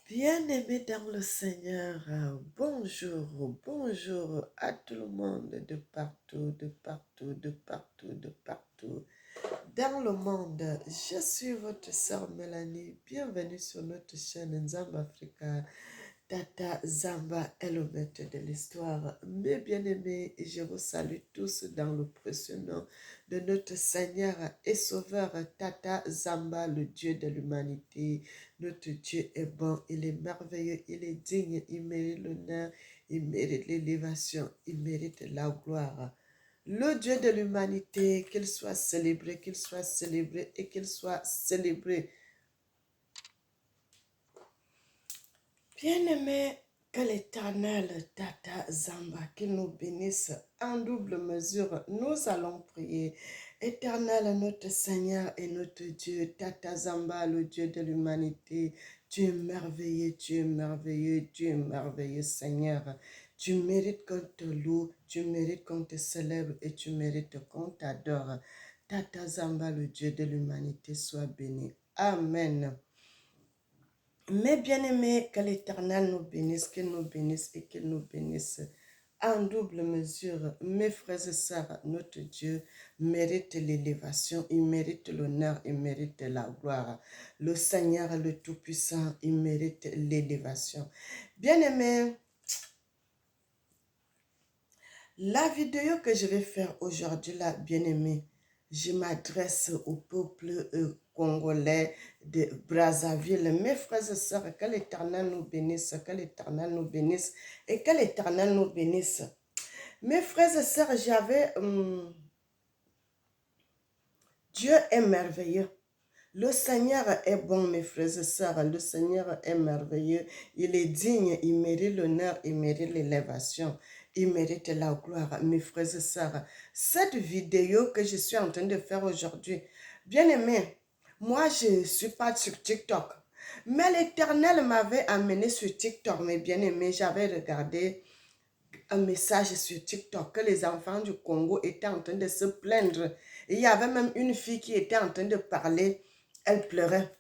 Bien-aimés dans le Seigneur, bonjour à tout le monde de partout, de partout, de partout, de partout. Dans le monde, je suis votre sœur Mélanie. Bienvenue sur notre chaîne Nzamba Africa. Tata Zamba est le maître de l'histoire. Mes bien-aimés, je vous salue tous dans le précieux nom de notre Seigneur et Sauveur Tata Zamba, le Dieu de l'humanité. Notre Dieu est bon, il est merveilleux, il est digne, il mérite l'honneur, il mérite l'élévation, il mérite la gloire. Le Dieu de l'humanité, qu'il soit célébré et qu'il soit célébré. Bien-aimé, que l'Éternel, Tata Zamba, qu'il nous bénisse en double mesure. Nous allons prier. Éternel, notre Seigneur et notre Dieu, Tata Zamba, le Dieu de l'humanité, tu es merveilleux, tu es merveilleux, tu es merveilleux, Seigneur. Tu mérites qu'on te loue, tu mérites qu'on te célèbre et tu mérites qu'on t'adore. Tata Zamba, le Dieu de l'humanité, soit béni. Amen. Mes bien-aimés, que l'Éternel nous bénisse, qu'il nous bénisse et qu'il nous bénisse en double mesure. Mes frères et sœurs, notre Dieu mérite l'élévation, il mérite l'honneur, il mérite la gloire. Le Seigneur, le Tout-Puissant, il mérite l'élévation. Bien-aimés, la vidéo que je vais faire aujourd'hui, là, bien-aimés, je m'adresse au peuple congolais de Brazzaville. Mes frères et sœurs, que l'Éternel nous bénisse, que l'Éternel nous bénisse et que l'Éternel nous bénisse. Mes frères et sœurs, Dieu est merveilleux. Le Seigneur est bon, mes frères et sœurs. Le Seigneur est merveilleux. Il est digne, il mérite l'honneur, il mérite l'élévation. Il mérite la gloire, mes frères et sœurs. Cette vidéo que je suis en train de faire aujourd'hui, bien aimé, moi je ne suis pas sur TikTok. Mais l'Éternel m'avait amené sur TikTok, mes bien-aimés. J'avais regardé un message sur TikTok que les enfants du Congo étaient en train de se plaindre. Et il y avait même une fille qui était en train de parler. Elle pleurait.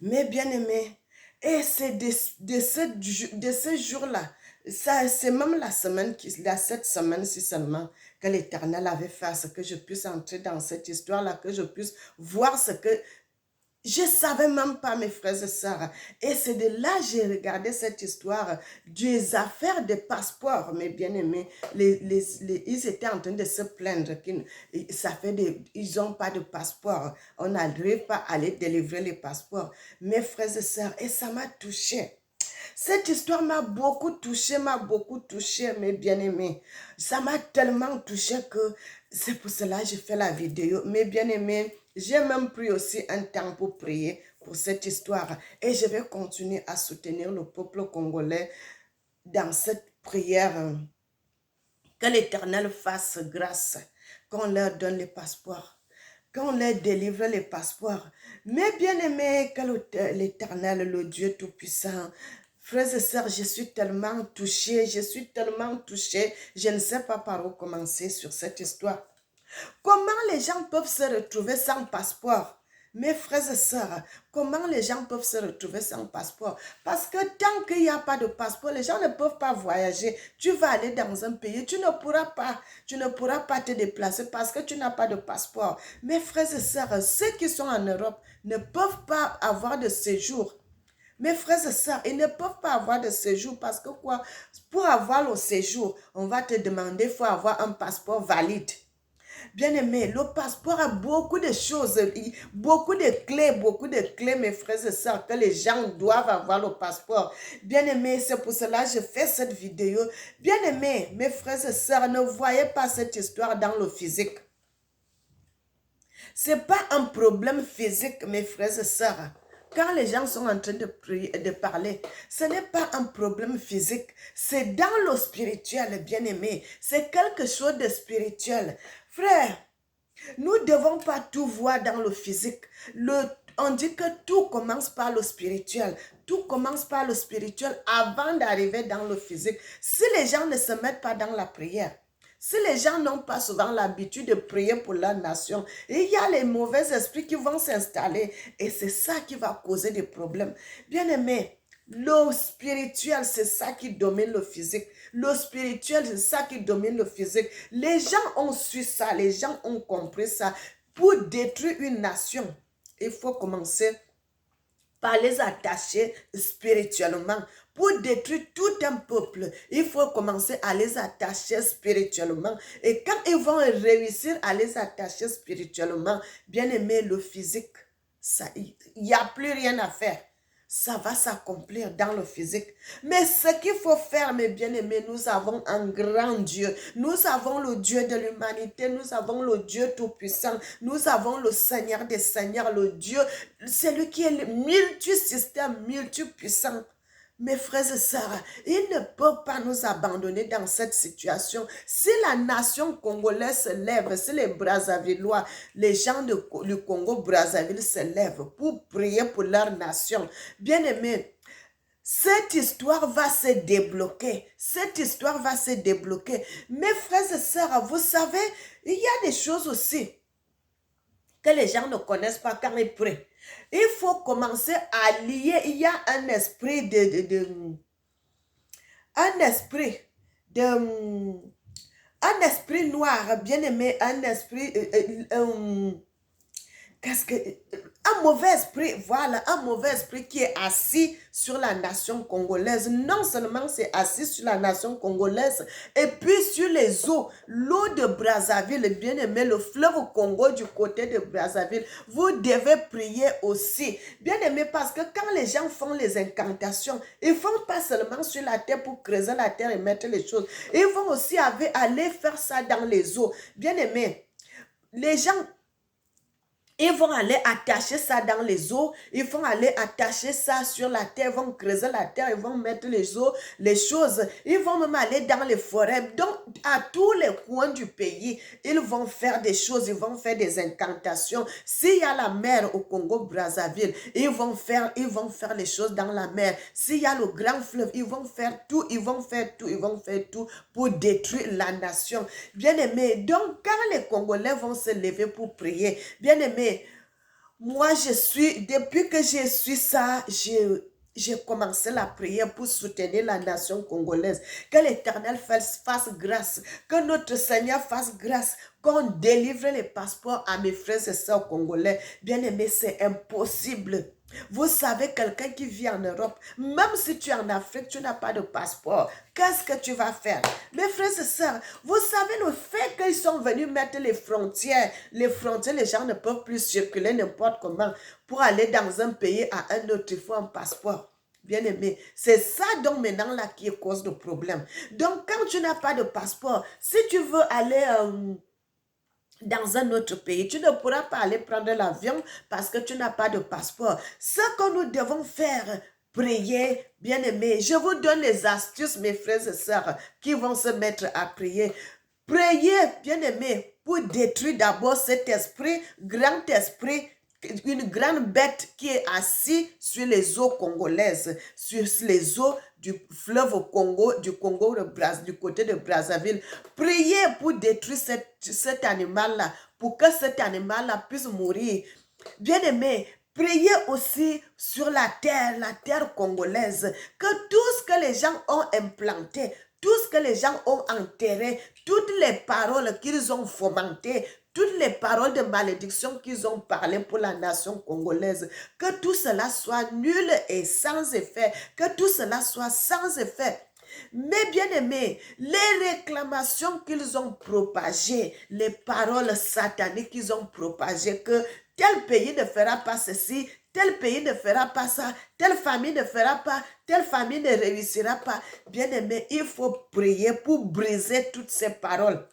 Mais bien aimé, et c'est de ce jour-là, c'est même cette semaine-ci seulement, que l'Éternel avait fait ce que je puisse entrer dans cette histoire-là, que je puisse voir ce que je ne savais même pas, mes frères et sœurs. Et c'est de là que j'ai regardé cette histoire des affaires de passeports, mes bien-aimés. Ils étaient en train de se plaindre qu'ils n'ont pas de passeport. On n'arrive pas à aller délivrer les passeports. Mes frères et sœurs, et ça m'a touché. Cette histoire m'a beaucoup touché, mes bien-aimés. Ça m'a tellement touché que c'est pour cela que j'ai fait la vidéo. Mes bien-aimés, j'ai même pris aussi un temps pour prier pour cette histoire. Et je vais continuer à soutenir le peuple congolais dans cette prière. Que l'Éternel fasse grâce, qu'on leur donne les passeports, qu'on leur délivre les passeports. Mais bien aimé, que l'Éternel, le Dieu Tout-Puissant, frères et sœurs, je suis tellement touchée, je ne sais pas par où commencer sur cette histoire. Comment les gens peuvent se retrouver sans passeport? Mes frères et sœurs, comment les gens peuvent se retrouver sans passeport? Parce que tant qu'il n'y a pas de passeport, les gens ne peuvent pas voyager. Tu vas aller dans un pays, tu ne pourras pas te déplacer parce que tu n'as pas de passeport. Mes frères et sœurs, ceux qui sont en Europe ne peuvent pas avoir de séjour. Mes frères et sœurs, ils ne peuvent pas avoir de séjour parce que quoi? Pour avoir le séjour, on va te demander, il faut avoir un passeport valide. Bien-aimé, le passeport a beaucoup de choses, beaucoup de clés, mes frères et sœurs, que les gens doivent avoir le passeport. Bien-aimé, c'est pour cela que je fais cette vidéo. Bien-aimé, mes frères et sœurs, ne voyez pas cette histoire dans le physique. Ce n'est pas un problème physique, mes frères et sœurs. Quand les gens sont en train de prier, de parler, ce n'est pas un problème physique. C'est dans le spirituel, bien-aimé. C'est quelque chose de spirituel. Frère, nous ne devons pas tout voir dans le physique. On dit que tout commence par le spirituel. Tout commence par le spirituel avant d'arriver dans le physique. Si les gens ne se mettent pas dans la prière, Si les gens n'ont pas souvent l'habitude de prier pour leur nation, il y a les mauvais esprits qui vont s'installer et c'est ça qui va causer des problèmes. Bien-aimé, le spirituel, c'est ça qui domine le physique. Le spirituel, c'est ça qui domine le physique. Les gens ont su ça, les gens ont compris ça. Pour détruire une nation, il faut commencer par les attacher spirituellement. Pour détruire tout un peuple, il faut commencer à les attacher spirituellement. Et quand ils vont réussir à les attacher spirituellement, bien aimé, le physique, il n'y a plus rien à faire. Ça va s'accomplir dans le physique. Mais ce qu'il faut faire, mes bien-aimés, nous avons un grand Dieu. Nous avons le Dieu de l'humanité. Nous avons le Dieu tout-puissant. Nous avons le Seigneur des Seigneurs, le Dieu, celui qui est le multisystème, multipuissant. Mes frères et sœurs, il ne peut pas nous abandonner dans cette situation. Si la nation congolaise se lève, si les Brazzavillois, les gens du Congo-Brazzaville se lèvent pour prier pour leur nation, bien aimé, cette histoire va se débloquer. Cette histoire va se débloquer. Mes frères et sœurs, vous savez, il y a des choses aussi que les gens ne connaissent pas quand ils prient. Il faut commencer à lier. Il y a un esprit un esprit noir, bien aimé, un esprit, qu'est-ce que, un mauvais esprit, voilà, un mauvais esprit qui est assis sur la nation congolaise. Non seulement c'est assis sur la nation congolaise, et puis sur les eaux, l'eau de Brazzaville, bien aimé, le fleuve Congo du côté de Brazzaville, vous devez prier aussi. Bien aimé, parce que quand les gens font les incantations, ils ne font pas seulement sur la terre pour creuser la terre et mettre les choses. Ils vont aussi aller faire ça dans les eaux. Bien aimé, les gens, ils vont aller attacher ça dans les eaux, ils vont aller attacher ça sur la terre, ils vont creuser la terre, ils vont mettre les eaux, les choses, ils vont même aller dans les forêts. Donc, à tous les coins du pays, ils vont faire des choses, ils vont faire des incantations. S'il y a la mer au Congo-Brazzaville, ils vont faire les choses dans la mer. S'il y a le grand fleuve, ils vont faire tout pour détruire la nation. Bien aimé, donc quand les Congolais vont se lever pour prier, bien aimé, moi, depuis que je suis ça, j'ai commencé la prière pour soutenir la nation congolaise. Que l'Éternel fasse grâce, que notre Seigneur fasse grâce, qu'on délivre les passeports à mes frères et sœurs congolais. Bien aimé, c'est impossible. Vous savez, quelqu'un qui vit en Europe, même si tu es en Afrique, tu n'as pas de passeport. Qu'est-ce que tu vas faire? Mes frères et sœurs, vous savez le fait qu'ils sont venus mettre les frontières, les gens ne peuvent plus circuler n'importe comment pour aller dans un pays à un autre, il faut un passeport. Bien aimé, c'est ça donc maintenant là qui cause le problème. Donc quand tu n'as pas de passeport, si tu veux aller dans un autre pays, tu ne pourras pas aller prendre l'avion parce que tu n'as pas de passeport. Ce que nous devons faire, prier, bien aimé. Je vous donne les astuces, mes frères et sœurs, qui vont se mettre à prier. Priez, bien aimé, pour détruire d'abord cet esprit, grand esprit, une grande bête qui est assise sur les eaux congolaises, sur les eaux du fleuve Congo, du côté de Brazzaville. Priez pour détruire cet animal-là, pour que cet animal-là puisse mourir. Bien aimé, priez aussi sur la terre congolaise, que tout ce que les gens ont implanté, tout ce que les gens ont enterré, toutes les paroles qu'ils ont fomentées, toutes les paroles de malédiction qu'ils ont parlé pour la nation congolaise, que tout cela soit nul et sans effet, que tout cela soit sans effet. Mais bien aimés, les réclamations qu'ils ont propagées, les paroles sataniques qu'ils ont propagées, que tel pays ne fera pas ceci, tel pays ne fera pas ça, telle famille ne fera pas, telle famille ne réussira pas. Bien aimé, il faut prier pour briser toutes ces paroles.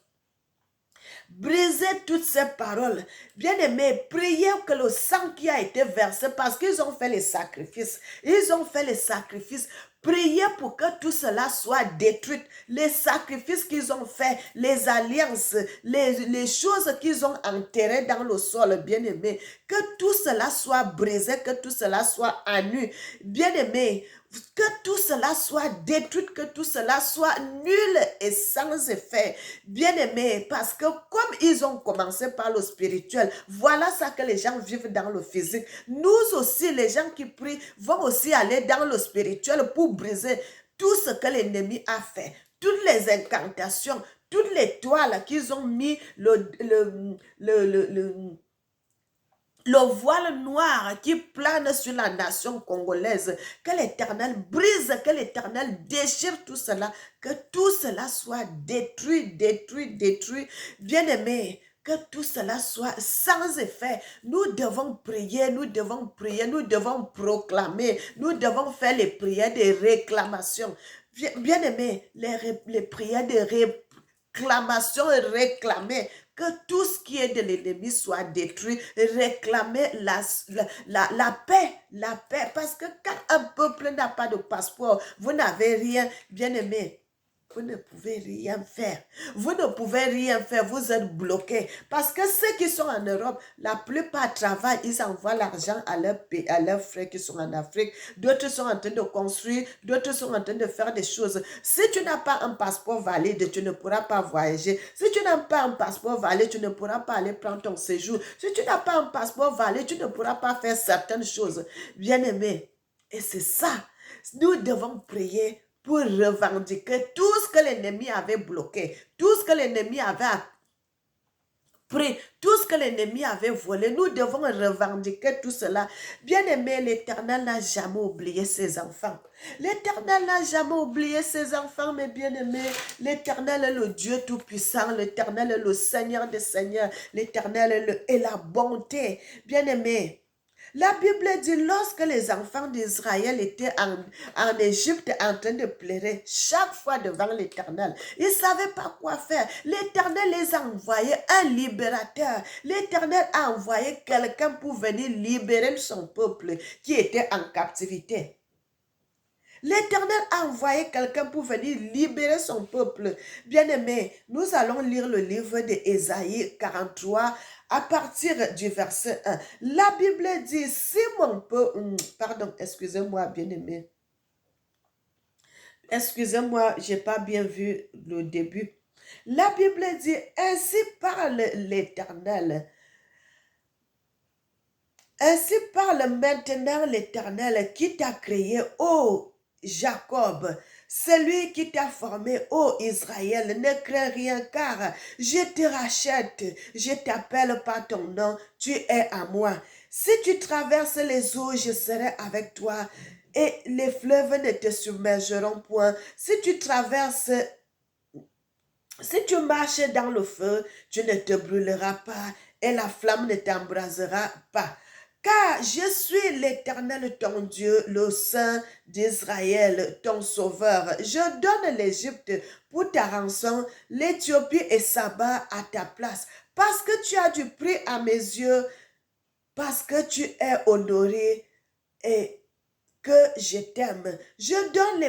Brisez toutes ces paroles. Bien aimé, priez que le sang qui a été versé, parce qu'ils ont fait les sacrifices. Ils ont fait les sacrifices. Priez pour que tout cela soit détruit. Les sacrifices qu'ils ont faits, les alliances, les choses qu'ils ont enterrées dans le sol, bien-aimé, que tout cela soit brisé, que tout cela soit annulé. Bien-aimé, que tout cela soit détruit, que tout cela soit nul et sans effet. Bien-aimé, parce que comme ils ont commencé par le spirituel, voilà ça que les gens vivent dans le physique. Nous aussi, les gens qui prient vont aussi aller dans le spirituel pour briser tout ce que l'ennemi a fait. Toutes les incantations, toutes les toiles qu'ils ont mis, le voile noir qui plane sur la nation congolaise, que l'Éternel brise, que l'Éternel déchire tout cela, que tout cela soit détruit, détruit, détruit. Bien-aimé, que tout cela soit sans effet. Nous devons prier, nous devons prier, nous devons proclamer, nous devons faire les prières de réclamation. Bien-aimé, les prières de réclamation et réclamer que tout ce qui est de l'ennemi soit détruit, réclamer la paix, parce que quand un peuple n'a pas de passeport, vous n'avez rien, bien aimé. Vous ne pouvez rien faire. Vous ne pouvez rien faire. Vous êtes bloqué. Parce que ceux qui sont en Europe, la plupart travaillent. Ils envoient l'argent à leurs frères qui sont en Afrique. D'autres sont en train de construire. D'autres sont en train de faire des choses. Si tu n'as pas un passeport valide, tu ne pourras pas voyager. Si tu n'as pas un passeport valide, tu ne pourras pas aller prendre ton séjour. Si tu n'as pas un passeport valide, tu ne pourras pas faire certaines choses. Bien-aimé. Et c'est ça. Nous devons prier pour revendiquer tout ce que l'ennemi avait bloqué, tout ce que l'ennemi avait pris, tout ce que l'ennemi avait volé. Nous devons revendiquer tout cela. Bien-aimé, l'Éternel n'a jamais oublié ses enfants. L'Éternel n'a jamais oublié ses enfants, mes bien-aimés. L'Éternel est le Dieu Tout-Puissant. L'Éternel est le Seigneur des Seigneurs. L'Éternel est la bonté. Bien-aimé, la Bible dit, lorsque les enfants d'Israël étaient en Égypte en train de pleurer chaque fois devant l'Éternel, ils ne savaient pas quoi faire. L'Éternel les a envoyé un libérateur. L'Éternel a envoyé quelqu'un pour venir libérer son peuple qui était en captivité. L'Éternel a envoyé quelqu'un pour venir libérer son peuple. Bien-aimé, nous allons lire le livre d'Ésaïe 43 à partir du verset 1. La Bible dit, si mon peuple... Pardon, excusez-moi, bien-aimé. Excusez-moi, je n'ai pas bien vu le début. La Bible dit, ainsi parle l'Éternel. Ainsi parle maintenant l'Éternel qui t'a créé, ô Jacob, celui qui t'a formé, ô Israël, ne crains rien car je te rachète, je t'appelle par ton nom, tu es à moi. Si tu traverses les eaux, je serai avec toi et les fleuves ne te submergeront point. Si tu marches dans le feu, tu ne te brûleras pas et la flamme ne t'embrasera pas. Car je suis l'Éternel ton Dieu, le Saint d'Israël, ton Sauveur. Je donne l'Égypte pour ta rançon, l'Éthiopie et Saba à ta place. Parce que tu as du prix à mes yeux, parce que tu es honoré et que je t'aime. Je donne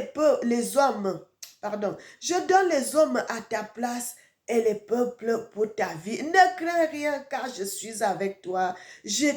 je donne les hommes à ta place et les peuples pour ta vie. Ne crains rien car je suis avec toi. Je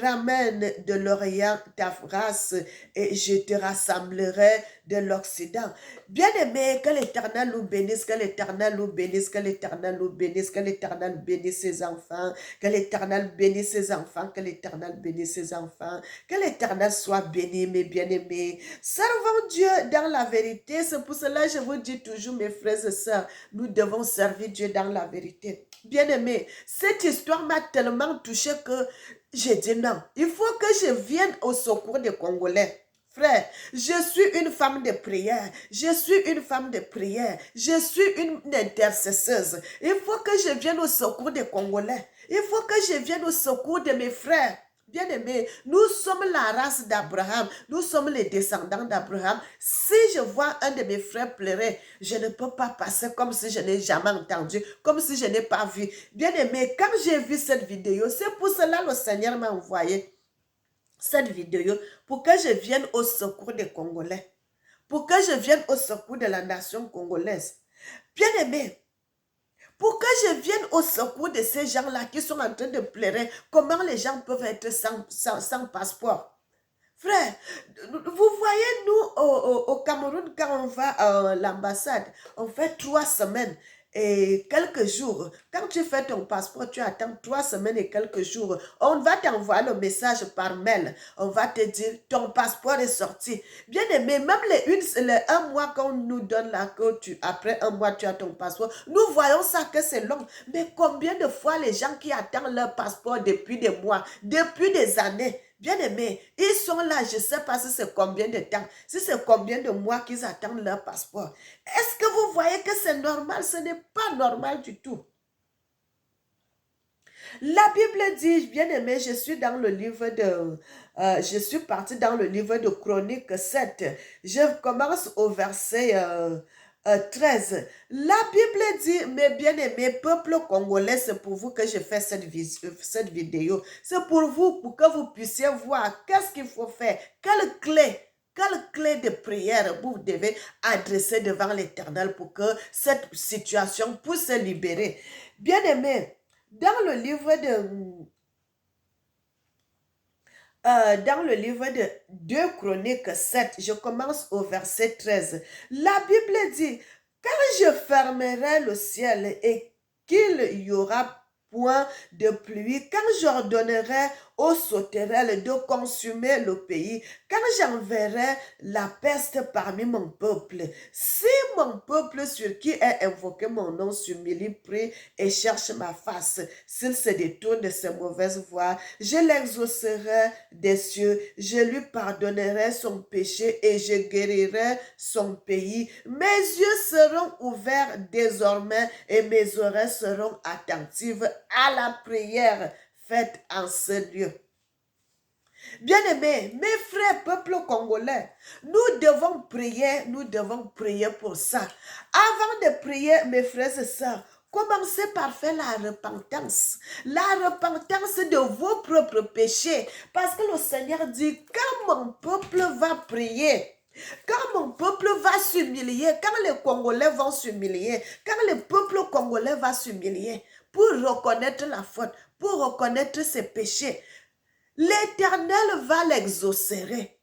ramène de l'Orient ta race et je te rassemblerai de l'Occident. Bien-aimé, que l'Éternel nous bénisse, que l'Éternel nous bénisse, que l'Éternel nous bénisse, que l'Éternel bénisse ses enfants, que l'Éternel bénisse ses enfants, que l'Éternel bénisse ses enfants, que l'Éternel soit béni, mes bien-aimés. Servons Dieu dans la vérité. C'est pour cela que je vous dis toujours, mes frères et sœurs, nous devons servir Dieu dans la vérité. Bien-aimé, cette histoire m'a tellement touché que j'ai dit non. Il faut que je vienne au secours des Congolais. Frère, je suis une femme de prière. Je suis une femme de prière. Je suis une intercesseuse. Il faut que je vienne au secours des Congolais. Il faut que je vienne au secours de mes frères. Bien-aimés, nous sommes la race d'Abraham. Nous sommes les descendants d'Abraham. Si je vois un de mes frères pleurer, je ne peux pas passer comme si je n'ai jamais entendu, comme si je n'ai pas vu. Bien-aimés, quand j'ai vu cette vidéo, c'est pour cela que le Seigneur m'a envoyé cette vidéo pour que je vienne au secours des Congolais. pour que je vienne au secours de la nation congolaise. Bien-aimé, pour que je vienne au secours de ces gens-là qui sont en train de pleurer, comment les gens peuvent être sans passeport? Frère, vous voyez, nous, au Cameroun, quand on va à l'ambassade, on fait 3 semaines et quelques jours. Quand tu fais ton passeport, tu attends 3 semaines et quelques jours. On va t'envoyer le message par mail. On va te dire, ton passeport est sorti. Bien aimé, même les 1 mois qu'on nous donne là, après 1 mois, tu as ton passeport. Nous voyons ça que c'est long. Mais combien de fois les gens qui attendent leur passeport depuis des mois, depuis des années, bien aimé, ils sont là, je ne sais pas si c'est combien de temps, si c'est combien de mois qu'ils attendent leur passeport. Est-ce que vous voyez que c'est normal? Ce n'est pas normal du tout. La Bible dit, bien aimé, je suis dans le livre de... je suis partie dans le livre de Chroniques 7. Je commence au verset 13. La Bible dit, mes bien-aimés, peuple congolais, c'est pour vous que je fais cette vidéo. C'est pour vous, pour que vous puissiez voir qu'est-ce qu'il faut faire, quelle clé de prière vous devez adresser devant l'Éternel pour que cette situation puisse se libérer. Bien-aimés, dans le livre de 2 Chroniques 7, je commence au verset 13. La Bible dit, quand je fermerai le ciel et qu'il y aura point de pluie, quand j'ordonnerai aux sauterelles de consumer le pays, quand j'enverrai la peste parmi mon peuple, si mon peuple sur qui est invoqué mon nom s'humilie, prie et cherche ma face, s'il se détourne de ses mauvaises voies, je l'exaucerai des cieux, je lui pardonnerai son péché et je guérirai son pays. Mes yeux seront ouverts désormais et mes oreilles seront attentives à la prière faite en ce lieu. Bien-aimés, mes frères, peuple congolais, nous devons prier pour ça. Avant de prier, mes frères et sœurs, commencez par faire la repentance de vos propres péchés. Parce que le Seigneur dit, quand mon peuple va prier, quand mon peuple va s'humilier, quand les Congolais vont s'humilier, quand le peuple congolais va s'humilier pour reconnaître la faute, pour reconnaître ses péchés, l'Éternel va l'exaucer.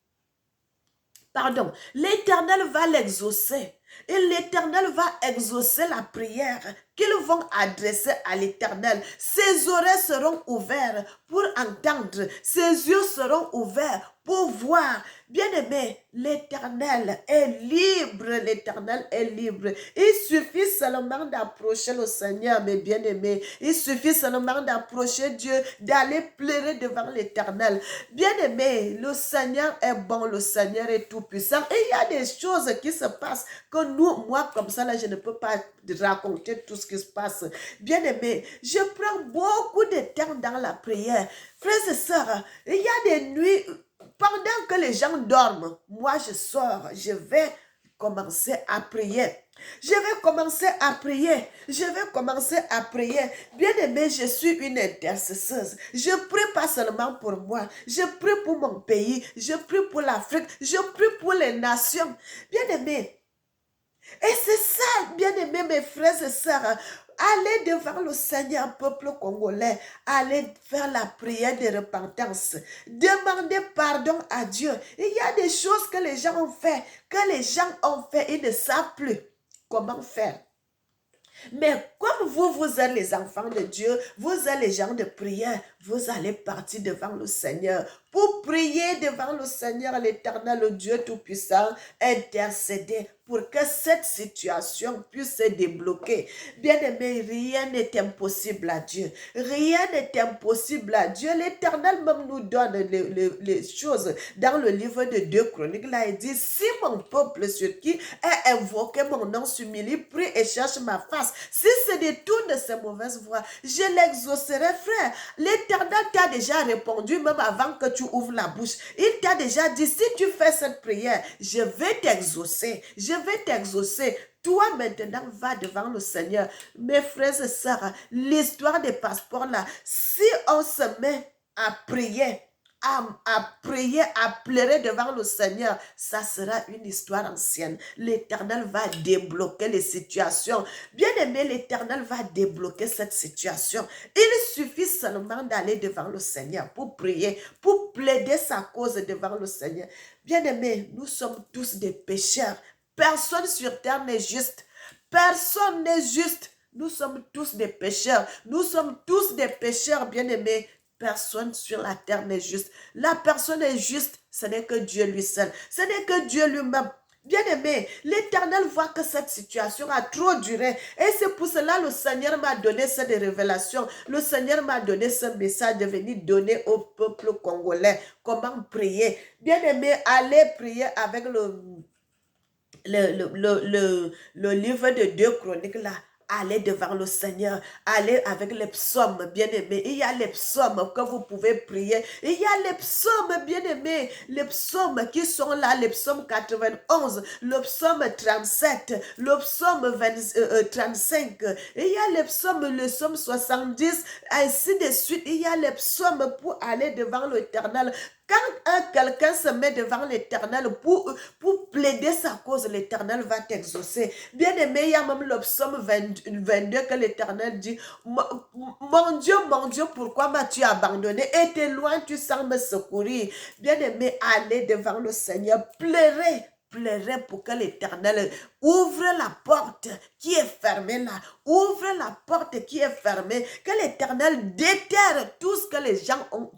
L'Éternel va l'exaucer. Et l'Éternel va exaucer la prière qu'ils vont adresser à l'Éternel. Ses oreilles seront ouvertes pour entendre. Ses yeux seront ouverts pour voir. Bien-aimé, l'Éternel est libre. L'Éternel est libre. Il suffit seulement d'approcher le Seigneur, mes bien-aimés. Il suffit seulement d'approcher Dieu, d'aller pleurer devant l'Éternel. Bien-aimé, le Seigneur est bon, le Seigneur est tout-puissant. Et il y a des choses qui se passent que moi, comme ça, là, je ne peux pas raconter tout ce qui se passe. Bien-aimé, je prends beaucoup de temps dans la prière. Frères et sœurs, il y a des nuits, pendant que les gens dorment, moi, je sors, je vais commencer à prier. Je vais commencer à prier. Bien-aimé, je suis une intercesseuse. Je prie pas seulement pour moi. Je prie pour mon pays. Je prie pour l'Afrique. Je prie pour les nations. Bien-aimé, et c'est ça, bien-aimés, mes frères et sœurs, allez devant le Seigneur, peuple congolais, allez faire la prière de repentance, demandez pardon à Dieu. Il y a des choses que les gens ont fait, ils ne savent plus comment faire. Mais comme vous êtes les enfants de Dieu, vous êtes les gens de prière, vous allez partir devant le Seigneur pour prier devant le Seigneur, l'Éternel, le Dieu Tout-Puissant, intercéder pour que cette situation puisse se débloquer. Bien-aimé, rien n'est impossible à Dieu. Rien n'est impossible à Dieu. L'Éternel même nous donne les choses dans le livre de 2 Chroniques. Là, il dit, si mon peuple sur qui est invoqué mon nom s'humilie, prie et cherche ma face, si se détourne de ses mauvaises voies, je l'exaucerai, frère. L'Éternel t'a déjà répondu même avant que tu ouvres la bouche. Il t'a déjà dit, si tu fais cette prière, je vais t'exaucer. Toi, maintenant, va devant le Seigneur. Mes frères et sœurs, l'histoire des passeports là, si on se met à prier, à prier, à pleurer devant le Seigneur, ça sera une histoire ancienne. L'Éternel va débloquer les situations. Bien-aimé, l'Éternel va débloquer cette situation. Il suffit seulement d'aller devant le Seigneur pour prier, pour plaider sa cause devant le Seigneur. Bien-aimé, nous sommes tous des pécheurs. Personne sur terre n'est juste. Personne n'est juste. Nous sommes tous des pécheurs. Nous sommes tous des pécheurs, bien-aimés. Personne sur la terre n'est juste. La personne est juste, ce n'est que Dieu lui seul. Ce n'est que Dieu lui-même. Bien-aimé, l'Éternel voit que cette situation a trop duré. Et c'est pour cela que le Seigneur m'a donné cette révélation. Le Seigneur m'a donné ce message de venir donner au peuple congolais comment prier. Bien-aimé, allez prier avec le livre de 2 Chroniques là. Allez devant le Seigneur, allez avec les psaumes, bien-aimés. Il y a les psaumes que vous pouvez prier. Il y a les psaumes, bien-aimés. Les psaumes qui sont là, les psaumes 91, le psaume 37, le psaume 35. Il y a les psaumes, le psaume 70, ainsi de suite. Il y a les psaumes pour aller devant l'Éternel. Quand quelqu'un se met devant l'Éternel pour plaider sa cause, l'Éternel va t'exaucer. Bien aimé, il y a même le psaume 22 que l'Éternel dit, mon Dieu, pourquoi m'as-tu abandonné? Et t'es loin, tu sens me secourir. Bien aimé, allez devant le Seigneur, pleurez pour que l'Éternel ouvre la porte qui est fermée là. Ouvre la porte qui est fermée. Que l'Éternel déterre tout ce que les gens ont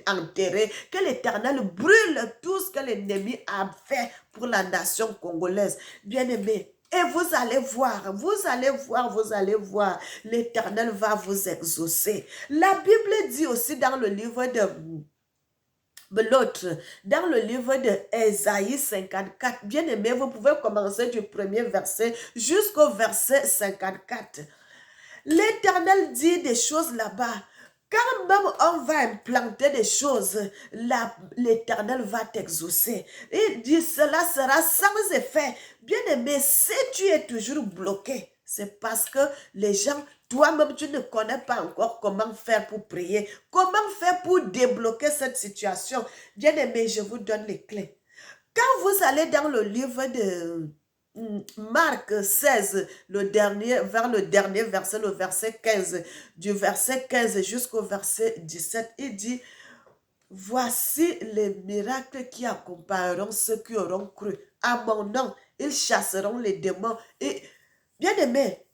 enterré, que l'Éternel brûle tout ce que l'ennemi a fait pour la nation congolaise. Bien-aimés, et vous allez voir, l'Éternel va vous exaucer. La Bible dit aussi dans le livre dans le livre de Ésaïe 54, bien-aimé, vous pouvez commencer du premier verset jusqu'au verset 54. L'Éternel dit des choses là-bas. Quand même on va implanter des choses, l'Éternel va t'exaucer. Il dit cela sera sans effet. Bien-aimé, si tu es toujours bloqué, c'est parce que les gens, toi-même, tu ne connais pas encore comment faire pour prier, comment faire pour débloquer cette situation. Bien-aimé, je vous donne les clés. Quand vous allez dans le livre de Marc 16, vers le dernier verset, le verset 15, du verset 15 jusqu'au verset 17, il dit, voici les miracles qui accompagneront ceux qui auront cru. À mon nom, ils chasseront les démons. Et bien aimé,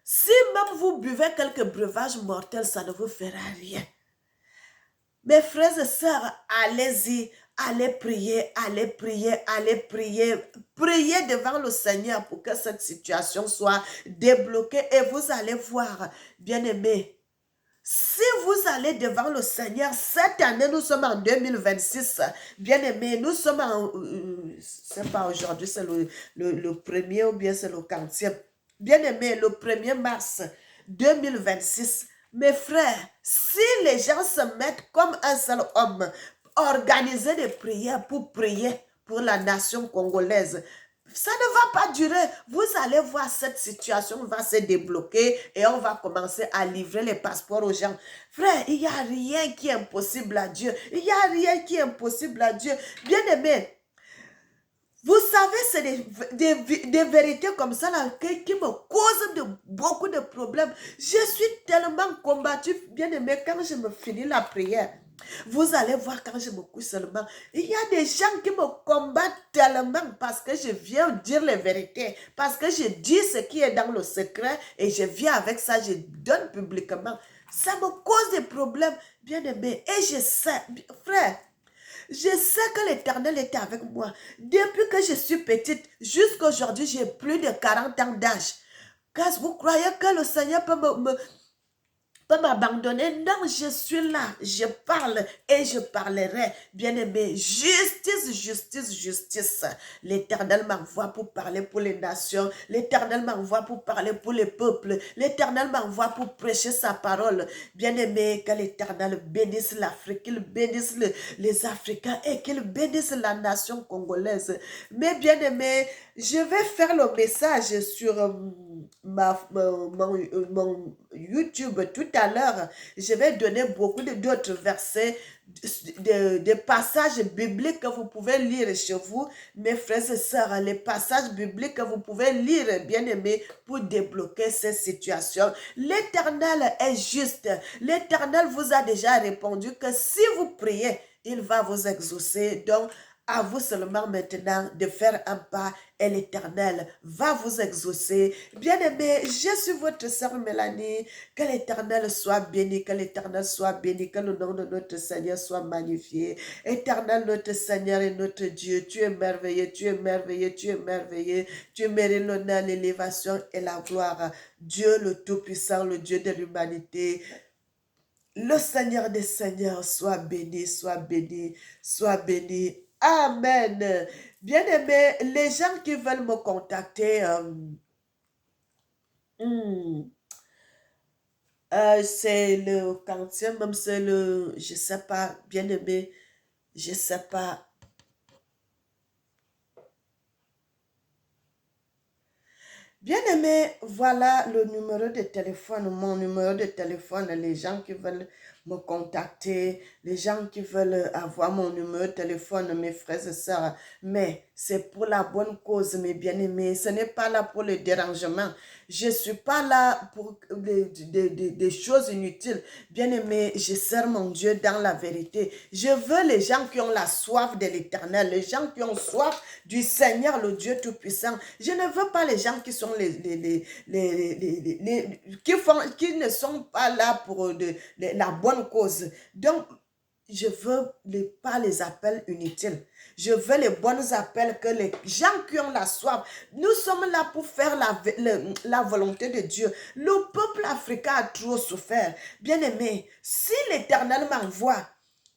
si même vous buvez quelques breuvages mortels, ça ne vous fera rien. Mes frères et sœurs, allez-y, allez prier, allez prier, allez prier. Priez devant le Seigneur pour que cette situation soit débloquée et vous allez voir, bien-aimés, si vous allez devant le Seigneur, cette année, nous sommes en 2026, bien-aimés, nous sommes en, c'est pas aujourd'hui, c'est le premier ou bien c'est le 40e. Bien-aimés, le 1er mars 2026, mes frères, si les gens se mettent comme un seul homme, organiser des prières pour prier pour la nation congolaise, ça ne va pas durer. Vous allez voir, cette situation va se débloquer et on va commencer à livrer les passeports aux gens. Frère, il n'y a rien qui est impossible à Dieu. Il n'y a rien qui est impossible à Dieu. Bien-aimé, vous savez, c'est des vérités comme ça là, qui me causent beaucoup de problèmes. Je suis tellement combattue, bien-aimé, quand je me finis la prière. Vous allez voir quand je me couche seulement. Il y a des gens qui me combattent tellement parce que je viens dire les vérités. Parce que je dis ce qui est dans le secret et je viens avec ça, je donne publiquement. Ça me cause des problèmes, bien-aimé. Et je sais, frère, je sais que l'Éternel était avec moi. Depuis que je suis petite, jusqu'à aujourd'hui, j'ai plus de 40 ans d'âge. Quand vous croyez que le Seigneur peut m'abandonner? Non, je suis là, je parle et je parlerai. Bien-aimé, justice, justice, justice. L'Éternel m'envoie pour parler pour les nations. L'Éternel m'envoie pour parler pour les peuples. L'Éternel m'envoie pour prêcher sa parole. Bien-aimé, que l'Éternel bénisse l'Afrique, qu'il bénisse les Africains et qu'il bénisse la nation congolaise. Mais bien-aimé, je vais faire le message sur mon YouTube tout à à l'heure, je vais donner beaucoup d'autres versets, des passages bibliques que vous pouvez lire chez vous, mes frères et sœurs, les passages bibliques que vous pouvez lire, bien aimés, pour débloquer ces situations. L'Éternel est juste. L'Éternel vous a déjà répondu que si vous priez, il va vous exaucer. Donc, à vous seulement maintenant de faire un pas et l'Éternel va vous exaucer. Bien-aimé, je suis votre sœur Mélanie. Que l'Éternel soit béni, que l'Éternel soit béni, que le nom de notre Seigneur soit magnifié. Éternel, notre Seigneur et notre Dieu, tu es merveilleux, tu es merveilleux, tu es merveilleux. Tu mérites l'honneur, l'élévation et la gloire. Dieu le Tout-Puissant, le Dieu de l'humanité. Le Seigneur des Seigneurs soit béni, soit béni, soit béni. Amen. Bien-aimés, les gens qui veulent me contacter, hmm, c'est le quantième, même c'est le, je sais pas, bien-aimé, je sais pas. Bien-aimé, voilà le numéro de téléphone, mon numéro de téléphone, les gens qui veulent me contacter, les gens qui veulent avoir mon numéro de téléphone, mes frères et sœurs, mais c'est pour la bonne cause, mes bien-aimés, ce n'est pas là pour le dérangement, je ne suis pas là pour des choses inutiles, bien-aimés, je sers mon Dieu dans la vérité, je veux les gens qui ont la soif de l'Éternel, les gens qui ont soif du Seigneur, le Dieu Tout-Puissant, je ne veux pas les gens qui sont qui ne sont pas là pour la bonne cause. Donc, je veux pas les appels inutiles. Je veux les bons appels que les gens qui ont la soif. Nous sommes là pour faire la volonté de Dieu. Le peuple africain a trop souffert. Bien-aimé, si l'Éternel m'envoie,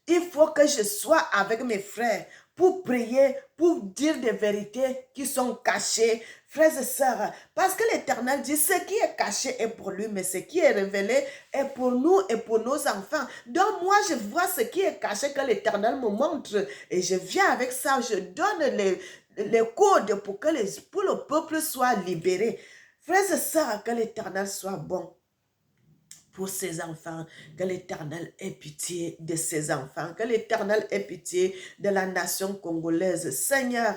il faut que je sois avec mes frères pour prier, pour dire des vérités qui sont cachées, frères et sœurs. Parce que l'Éternel dit, ce qui est caché est pour lui, mais ce qui est révélé est pour nous et pour nos enfants. Donc moi, je vois ce qui est caché que l'Éternel me montre et je viens avec ça, je donne les codes pour que pour le peuple soit libéré. Frères et sœurs, que l'Éternel soit bon pour ses enfants, que l'Éternel ait pitié de ses enfants, que l'Éternel ait pitié de la nation congolaise. Seigneur,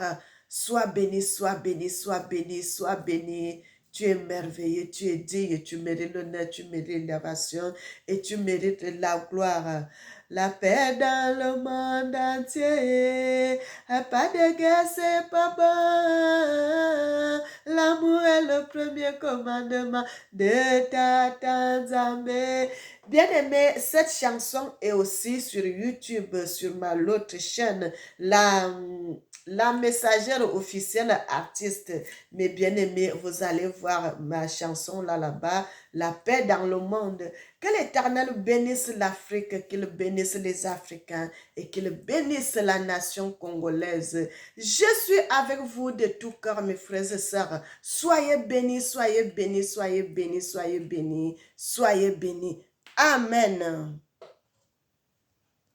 sois béni, sois béni, sois béni, sois béni. Tu es merveilleux, tu es digne, tu mérites l'honneur, tu mérites l'élévation et tu mérites la gloire. La paix dans le monde entier, pas de guerre, c'est pas bon. L'amour est le premier commandement de ta Nzambe. Bien-aimé, cette chanson est aussi sur YouTube, sur ma l'autre chaîne, la messagère officielle artiste. Mes bien-aimés, vous allez voir ma chanson là-bas, la paix dans le monde. Que l'Éternel bénisse l'Afrique, qu'il bénisse les Africains et qu'il bénisse la nation congolaise. Je suis avec vous de tout cœur, mes frères et sœurs. Soyez bénis, soyez bénis, soyez bénis, soyez bénis, soyez bénis. Amen.